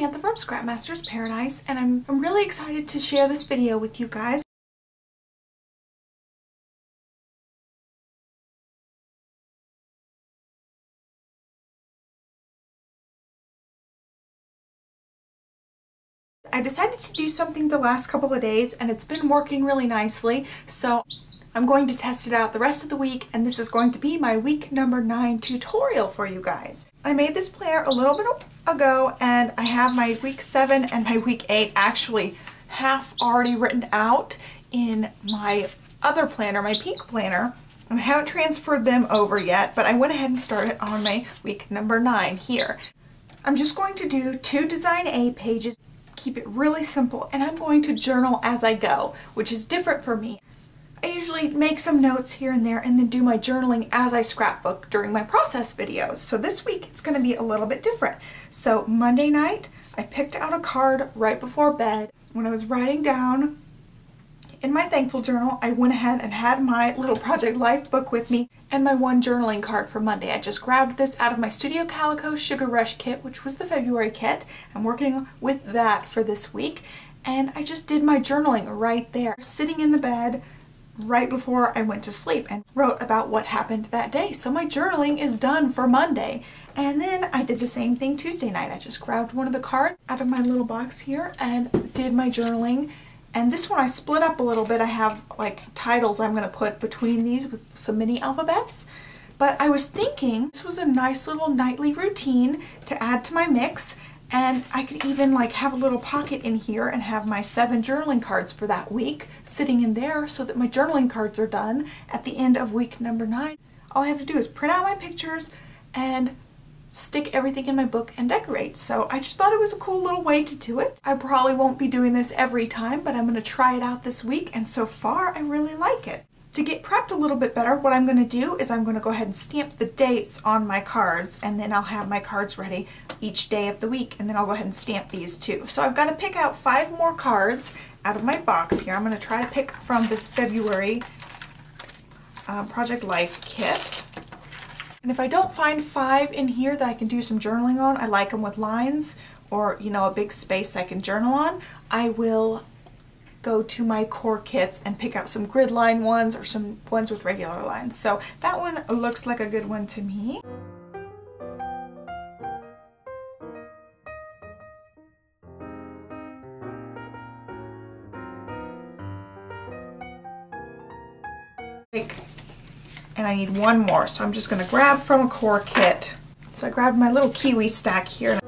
Samantha from Scrapmaster's Paradise, and I'm really excited to share this video with you guys. I decided to do something the last couple of days and it's been working really nicely, so I'm going to test it out the rest of the week, and this is going to be my week number 9 tutorial for you guys. I made this planner a little bit ago and I have my week 7 and my week 8 actually half already written out in my other planner, my pink planner. And I haven't transferred them over yet, but I went ahead and started on my week number 9 here. I'm just going to do 2 Design A pages, keep it really simple, and I'm going to journal as I go, which is different for me. I usually make some notes here and there and then do my journaling as I scrapbook during my process videos. So this week it's going to be a little bit different. So Monday night I picked out a card right before bed. When I was writing down in my thankful journal, I went ahead and had my little Project Life book with me and my one journaling card for Monday. I just grabbed this out of my Studio Calico Sugar Rush kit, which was the February kit. I'm working with that for this week, and I just did my journaling right there, sitting in the bed right before I went to sleep, and wrote about what happened that day. So my journaling is done for Monday. And then I did the same thing Tuesday night. I just grabbed one of the cards out of my little box here and did my journaling. And this one I split up a little bit. I have like titles I'm going to put between these with some mini alphabets. But I was thinking this was a nice little nightly routine to add to my mix. And I could even like have a little pocket in here and have my 7 journaling cards for that week sitting in there so that my journaling cards are done at the end of week number 9. All I have to do is print out my pictures and stick everything in my book and decorate. So I just thought it was a cool little way to do it. I probably won't be doing this every time, but I'm going to try it out this week, and so far I really like it. To get prepped a little bit better, what I'm going to do is I'm going to go ahead and stamp the dates on my cards, and then I'll have my cards ready each day of the week, and then I'll go ahead and stamp these too. So I've got to pick out 5 more cards out of my box here. I'm going to try to pick from this February Project Life kit. And if I don't find 5 in here that I can do some journaling on, I like them with lines or, you know, a big space I can journal on, I will go to my core kits and pick out some grid line ones or some ones with regular lines. So that one looks like a good one to me. And I need one more, so I'm just going to grab from a core kit. So I grabbed my little kiwi stack here.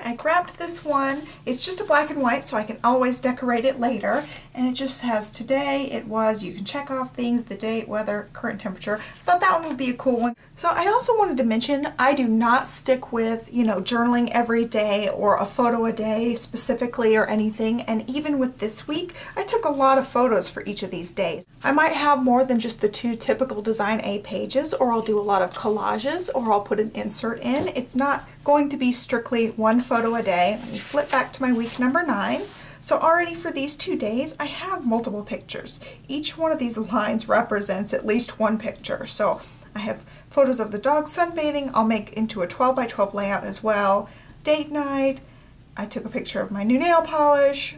I grabbed this one. It's just a black and white, so I can always decorate it later. And it just has today, it was, you can check off things, the date, weather, current temperature. I thought that one would be a cool one. So I also wanted to mention, I do not stick with, you know, journaling every day or a photo a day specifically or anything. And even with this week, I took a lot of photos for each of these days. I might have more than just the 2 typical Design A pages, or I'll do a lot of collages, or I'll put an insert in. It's not going to be strictly 1 photo a day. Let me flip back to my week number 9. So already for these 2 days, I have multiple pictures. Each one of these lines represents at least 1 picture. So I have photos of the dog sunbathing. I'll make into a 12 by 12 layout as well. Date night. I took a picture of my new nail polish.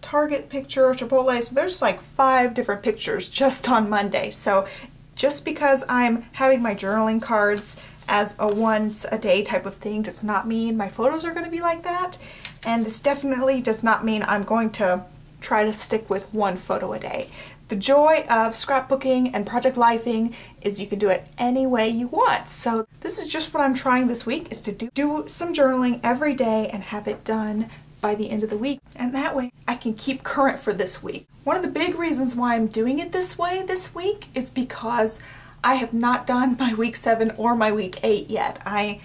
Target picture, Chipotle. So there's like 5 different pictures just on Monday. So just because I'm having my journaling cards as a once a day type of thing does not mean my photos are going to be like that. And this definitely does not mean I'm going to try to stick with 1 photo a day. The joy of scrapbooking and Project Lifing is you can do it any way you want. So this is just what I'm trying this week, is to do some journaling every day and have it done by the end of the week. And that way I can keep current for this week. One of the big reasons why I'm doing it this way this week is because I have not done my week 7 or my week 8 yet. I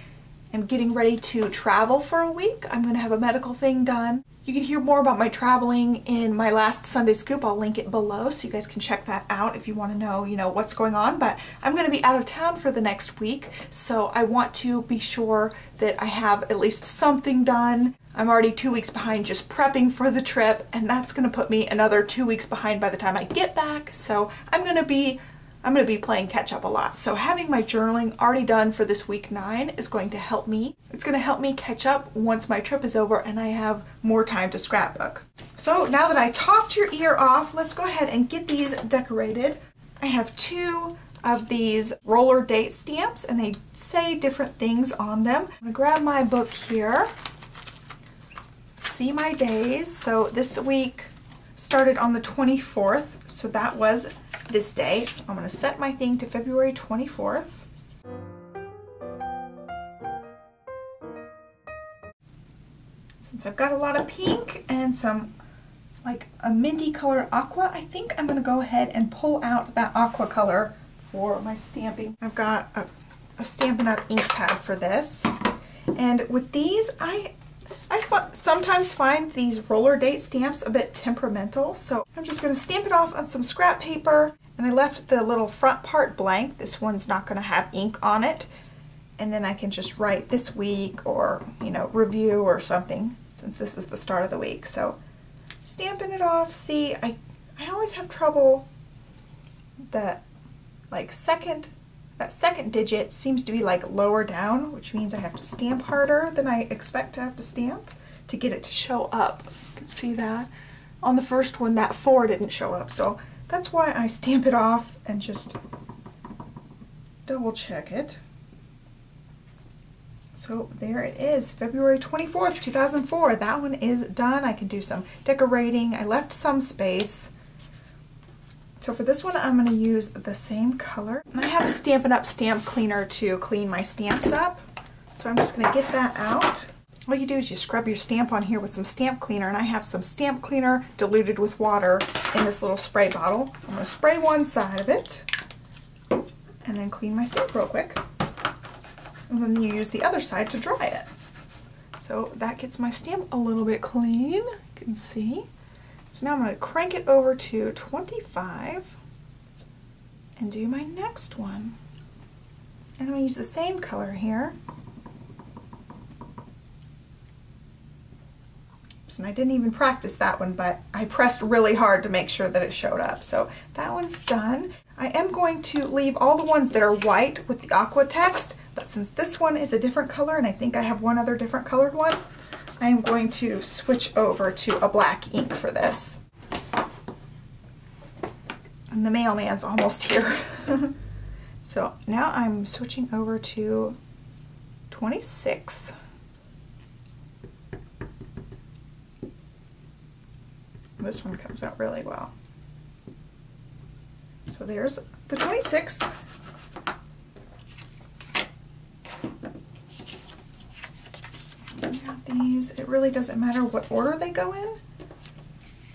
am getting ready to travel for a week. I'm going to have a medical thing done. You can hear more about my traveling in my last Sunday Scoop. I'll link it below so you guys can check that out if you want to know, you know, what's going on. But I'm going to be out of town for the next week, so I want to be sure that I have at least something done. I'm already 2 weeks behind just prepping for the trip, and that's going to put me another 2 weeks behind by the time I get back. So I'm going to be I'm going to be playing catch up a lot. So having my journaling already done for this week 9 is going to help me. It's going to help me catch up once my trip is over and I have more time to scrapbook. So now that I talked your ear off, let's go ahead and get these decorated. I have 2 of these roller date stamps and they say different things on them. I'm going to grab my book here. See my days. So this week started on the 24th, so that was this day. I'm going to set my thing to February 24th. Since I've got a lot of pink and some like a minty colored aqua, I think I'm going to go ahead and pull out that aqua color for my stamping. I've got a Stampin' Up! Ink pad for this. And with these, I sometimes find these roller date stamps a bit temperamental, so I'm just going to stamp it off on some scrap paper, and I left the little front part blank. This one's not going to have ink on it, and then I can just write this week or, you know, review or something since this is the start of the week. So stamping it off. See, I always have trouble that second digit seems to be like lower down, which means I have to stamp harder than I expect to have to stamp to get it to show up. You can see that. On the first one, that 4 didn't show up, so that's why I stamp it off and just double check it. So there it is, February 24th, 2004. That one is done. I can do some decorating. I left some space. So for this one, I'm going to use the same color. And I have a Stampin' Up! Stamp cleaner to clean my stamps up. So I'm just going to get that out. All you do is you scrub your stamp on here with some stamp cleaner, and I have some stamp cleaner diluted with water in this little spray bottle. I'm going to spray one side of it and then clean my stamp real quick. And then you use the other side to dry it. So that gets my stamp a little bit clean, you can see. So now I'm going to crank it over to 25 and do my next one. And I'm going to use the same color here. Oops, and I didn't even practice that one, but I pressed really hard to make sure that it showed up. So that one's done. I am going to leave all the ones that are white with the aqua text, but since this one is a different color, and I think I have one other different colored one, I am going to switch over to a black ink for this. And the mailman's almost here. So now I'm switching over to 26. This one comes out really well. So there's the 26th. These, it really doesn't matter what order they go in,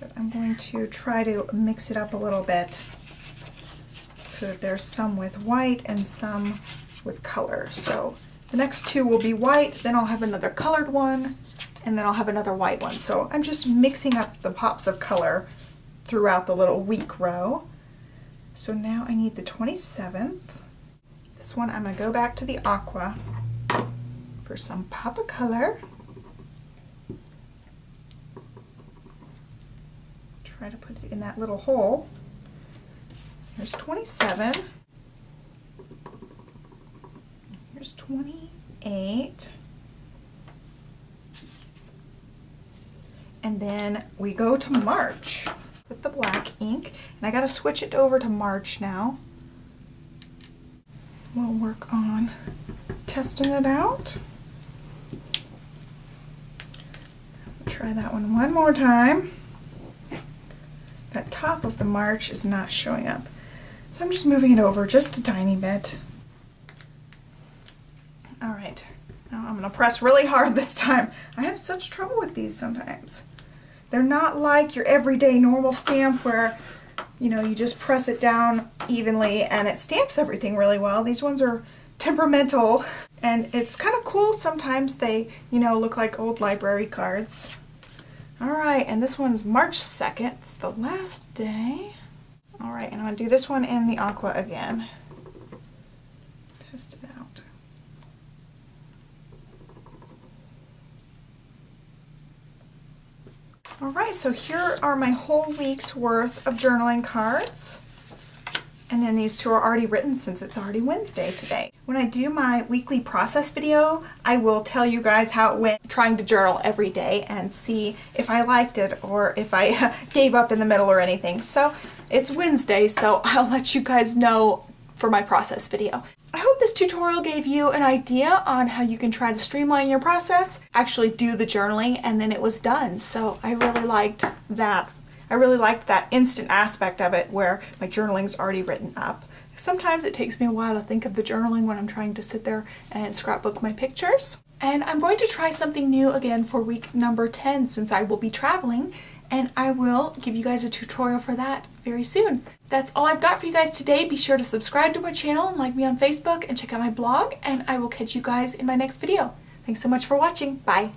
but I'm going to try to mix it up a little bit so that there's some with white and some with color. So the next 2 will be white, then I'll have another colored one, and then I'll have another white one. So I'm just mixing up the pops of color throughout the little week row. So now I need the 27th. This one I'm going to go back to the aqua for some pop of color. Try to put it in that little hole. Here's 27. Here's 28. And then we go to March with the black ink. And I gotta switch it over to March now. We'll work on testing it out. Try that one more time. That top of the March is not showing up. So I'm just moving it over just a tiny bit. All right, now I'm gonna press really hard this time. I have such trouble with these sometimes. They're not like your everyday normal stamp where, you know, you just press it down evenly and it stamps everything really well. These ones are temperamental, and it's kind of cool. Sometimes they, you know, look like old library cards. All right, and this one's March 2nd. It's the last day. All right, and I'm gonna do this one in the aqua again. Test it out. All right, so here are my whole week's worth of journaling cards. And then these two are already written since it's already Wednesday today. When I do my weekly process video, I will tell you guys how it went trying to journal every day and see if I liked it or if I gave up in the middle or anything. So it's Wednesday, so I'll let you guys know for my process video. I hope this tutorial gave you an idea on how you can try to streamline your process, actually do the journaling, and then it was done. So I really liked that. I really liked that instant aspect of it where my journaling's already written up. Sometimes it takes me a while to think of the journaling when I'm trying to sit there and scrapbook my pictures. And I'm going to try something new again for week number 10 since I will be traveling, and I will give you guys a tutorial for that very soon. That's all I've got for you guys today. Be sure to subscribe to my channel and like me on Facebook and check out my blog, and I will catch you guys in my next video. Thanks so much for watching. Bye.